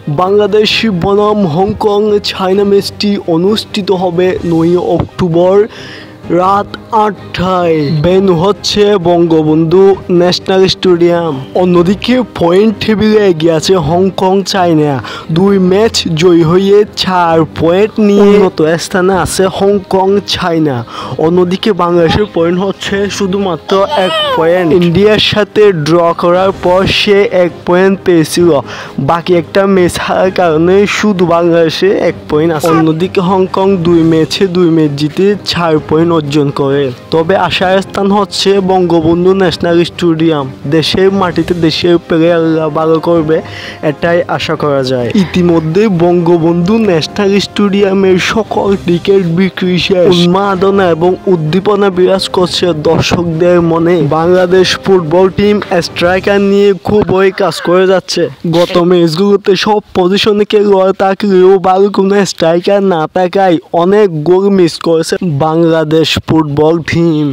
বাংলাদেশ বনাম Hong Kong China ম্যাচটি অনুষ্ঠিত হবে 9 অক্টোবর রাত 8টায়। ভেন্যু হচ্ছে বঙ্গবন্ধু ন্যাশনাল স্টেডিয়াম। অন্যদিকে পয়েন্ট টেবিলে এগিয়ে আছে হংকং চায়না। 2 ম্যাচ জয়ী হয়ে 4 পয়েন্ট নিয়ে উন্নত স্থানে আছে হংকং চায়না। অন্যদিকে বাংলাদেশের পয়েন্ট হচ্ছে শুধুমাত্র 1 পয়েন্ট। ইন্ডিয়ার সাথে ড্র করার পর সে 1 পয়েন্ট পেয়েছিল, বাকি একটা ম্যাচ হারার কারণে শুধু বাংলাদেশে 1 পয়েন্ট আছে। অন্যদিকে হংকং 2 ম্যাচ জিতে 4 পয়েন্ট অর্জন করে। তবে আশার স্থান হচ্ছে বঙ্গবন্ধু ন্যাশনাল স্টেডিয়াম। দেশের মাটিতে দেশের প্লেয়াররা ভালো করবে, এটাই আশা করা যায়। ইতিমধ্যে বঙ্গবন্ধু ন্যাশনাল স্টেডিয়ামের সকল টিকিট বিক্রি শেষ। উন্মাদনা এবং উদ্দীপনা বিরাজ করছে দর্শকদের মনে। বাংলাদেশ ফুটবল টিম স্ট্রাইকার নিয়ে খুবই কাজ করে যাচ্ছে। গত ম্যাচগুলোতে সব পজিশনে খেলোয়াড় থাকলেও ভালো কোনো স্ট্রাইকার না থাকায় অনেক গোল মিস করেছে বাংলাদেশ ফুটবল টিম।